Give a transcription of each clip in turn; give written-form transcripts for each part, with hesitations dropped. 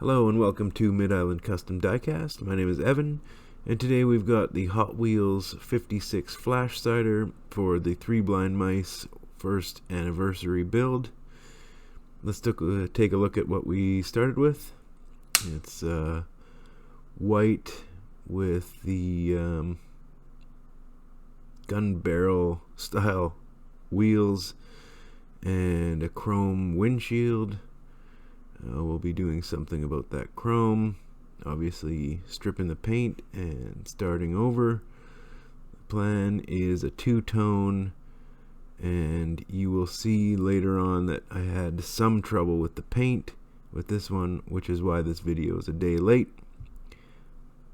Hello and welcome to Mid-Island Custom Diecast. My name is Evan, and today we've got the Hot Wheels 56 Flashsider for the 3 Blind Mice first anniversary build. Let's take a look at what we started with. It's white with the gun barrel style wheels and a chrome windshield. We'll be doing something about that chrome, obviously stripping the paint and starting over. The plan is a two-tone, and you will see later on that I had some trouble with the paint with this one, which is why this video is a day late.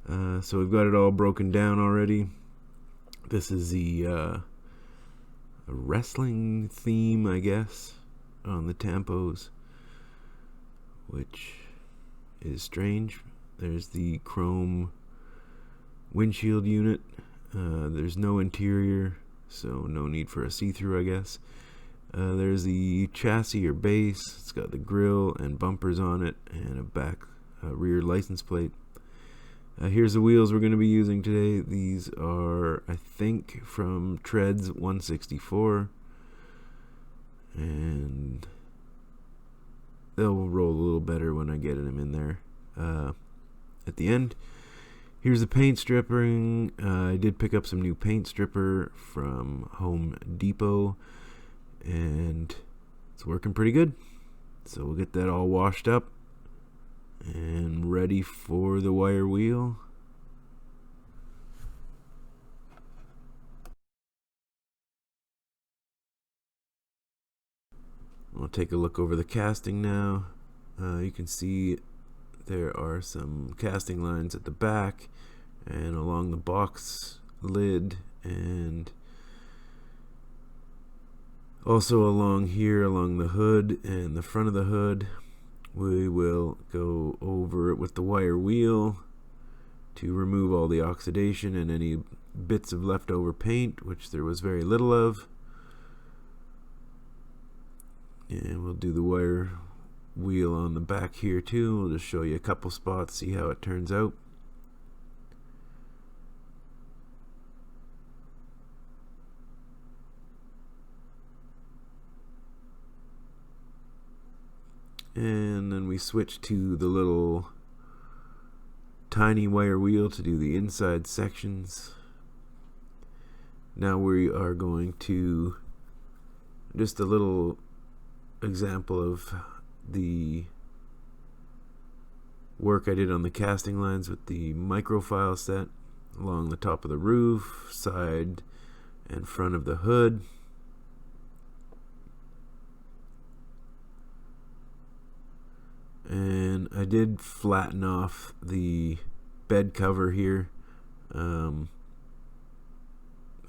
So we've got it all broken down already. This is the wrestling theme, I guess, on the tampos, which is strange. There's the chrome windshield unit. There's no interior, so no need for a see-through, I guess. There's the chassis or base. It's got the grill and bumpers on it and a back rear license plate. Here's the wheels we're going to be using today. These are, I think, from Treads 164, and they'll roll a little better when I get them in there at the end. Here's the paint stripping. I did pick up some new paint stripper from Home Depot, and it's working pretty good. So we'll get that all washed up and ready for the wire wheel. I'll take a look over the casting now. You can see there are some casting lines at the back and along the box lid, and also along here along the hood and the front of the hood. We will go over it with the wire wheel to remove all the oxidation and any bits of leftover paint, which there was very little of. And we'll do the wire wheel on the back here too. We'll just show you a couple spots, see how it turns out. And then we switch to the little tiny wire wheel to do the inside sections. Now we are going to just a little example of the work I did on the casting lines with the microfile set along the top of the roof, side and front of the hood. And I did flatten off the bed cover here.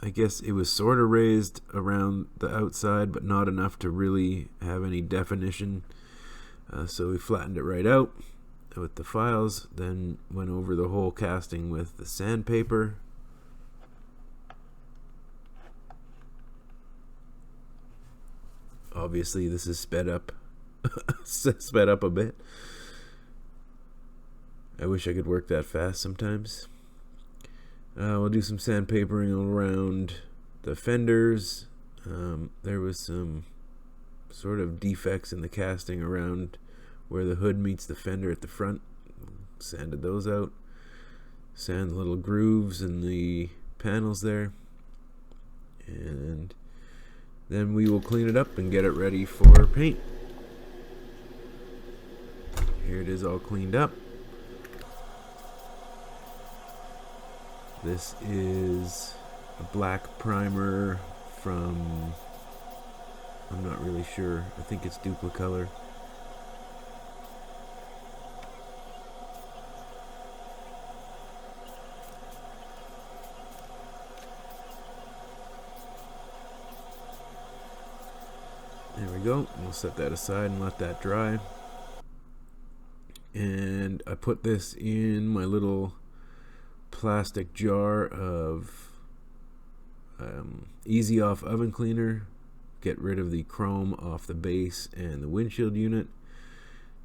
I guess it was sort of raised around the outside, but not enough to really have any definition. So we flattened it right out with the files, then went over the whole casting with the sandpaper. Obviously this is sped up a bit. I wish I could work that fast sometimes. We'll do some sandpapering around the fenders. There was some sort of defects in the casting around where the hood meets the fender at the front. Sanded those out. Sand the little grooves in the panels there. And then we will clean it up and get it ready for paint. Here it is all cleaned up. This is a black primer from, I'm not really sure, I think it's Duplicolor. There we go. We'll set that aside and let that dry. And I put this in my little plastic jar of Easy Off oven cleaner. Get rid of the chrome off the base and the windshield unit.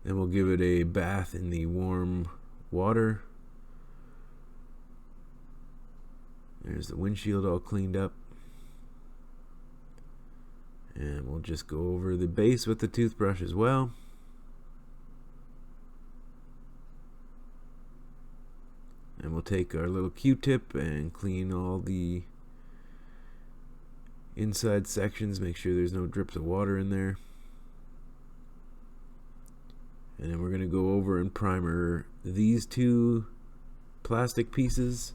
Then we'll give it a bath in the warm water. There's the windshield all cleaned up. And we'll just go over the base with the toothbrush as well. And we'll take our little Q-tip and clean all the inside sections, make sure there's no drips of water in there. And then we're going to go over and primer these two plastic pieces.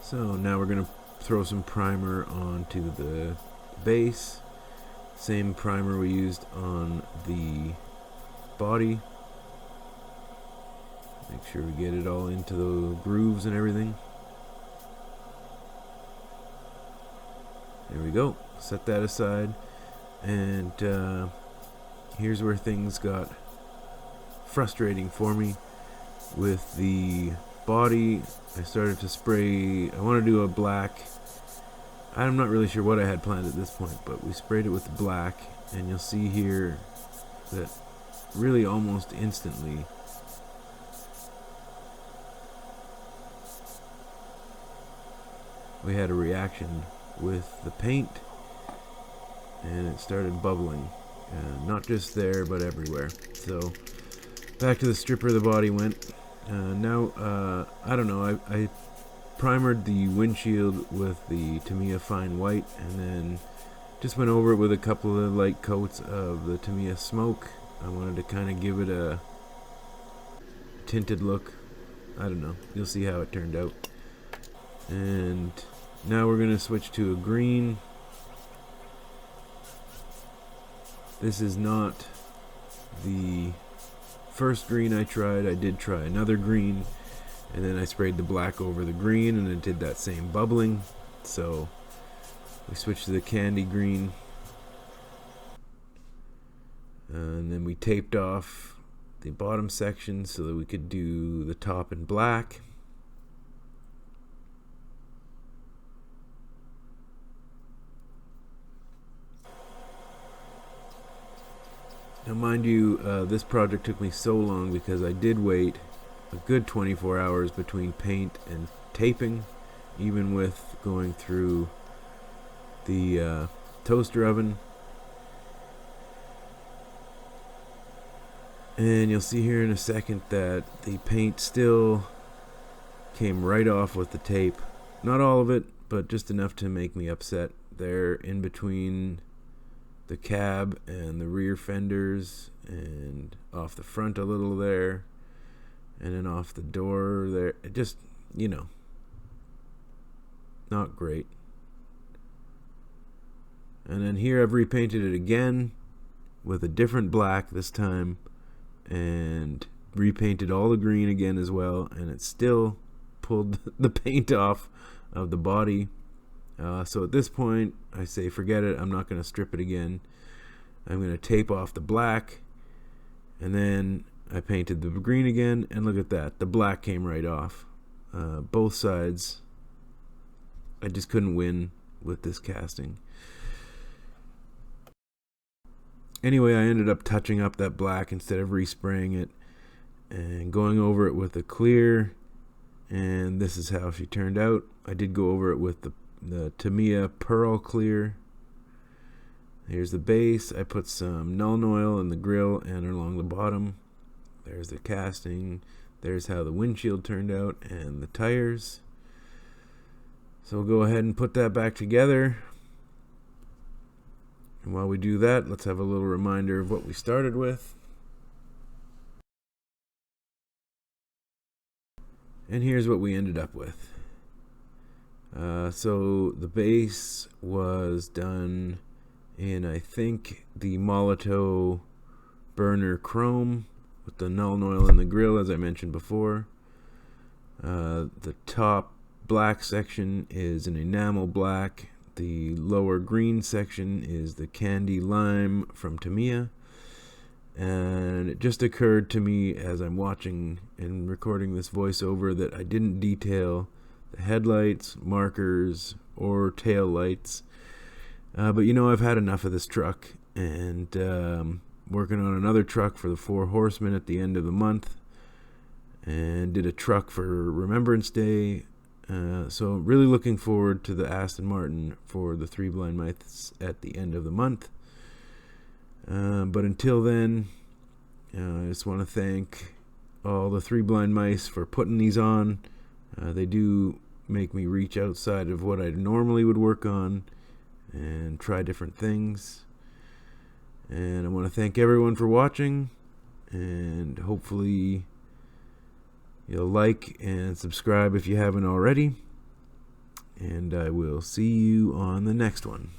So now we're going to throw some primer onto the base. Same primer we used on the body. Make sure we get it all into the grooves and everything. There we go. Set that aside. And here's where things got frustrating for me. With the body, I started to spray. I want to do a black. I'm not really sure what I had planned at this point, but we sprayed it with black, and you'll see here that really almost instantly we had a reaction with the paint, and it started bubbling, not just there but everywhere. So back to the stripper the body went. Now I don't know, I primered the windshield with the Tamiya Fine White, and then just went over it with a couple of light coats of the Tamiya Smoke. I wanted to kind of give it a tinted look. I don't know, you'll see how it turned out. And now we're going to switch to a green. This is not the first green I tried. I did try another green, and then I sprayed the black over the green, and it did that same bubbling. So we switched to the candy green, and then we taped off the bottom section so that we could do the top in black. Now mind you, this project took me so long because I did wait a good 24 hours between paint and taping, even with going through the toaster oven. And you'll see here in a second that the paint still came right off with the tape. Not all of it, but just enough to make me upset. There in between the cab and the rear fenders, and off the front a little there, and then off the door there. It just, you know, not great. And then here I've repainted it again with a different black this time, and repainted all the green again as well, and it still pulled the paint off of the body. So at this point I say forget it, I'm not going to strip it again. I'm going to tape off the black, and then I painted the green again, and look at that, the black came right off. Both sides. I just couldn't win with this casting. Anyway, I ended up touching up that black instead of respraying it and going over it with a clear, and this is how she turned out. I did go over it with the Tamiya Pearl Clear. Here's the base. I put some Nuln Oil in the grill and along the bottom. There's the casting. There's how the windshield turned out and the tires. So we'll go ahead and put that back together. And while we do that, let's have a little reminder of what we started with. And here's what we ended up with. So the base was done in, I think, the Molotow burner chrome with the Nuln Oil in the grill, as I mentioned before. The top black section is an enamel black. The lower green section is the candy lime from Tamiya. And it just occurred to me as I'm watching and recording this voiceover that I didn't detail the headlights, markers, or tail lights. But you know, I've had enough of this truck, and working on another truck for the Four Horsemen at the end of the month, and did a truck for Remembrance Day. So really looking forward to the Aston Martin for the Three Blind Mice at the end of the month. But until then, I just want to thank all the Three Blind Mice for putting these on. They do make me reach outside of what I normally would work on and try different things. And I want to thank everyone for watching, and hopefully you'll like and subscribe if you haven't already. And I will see you on the next one.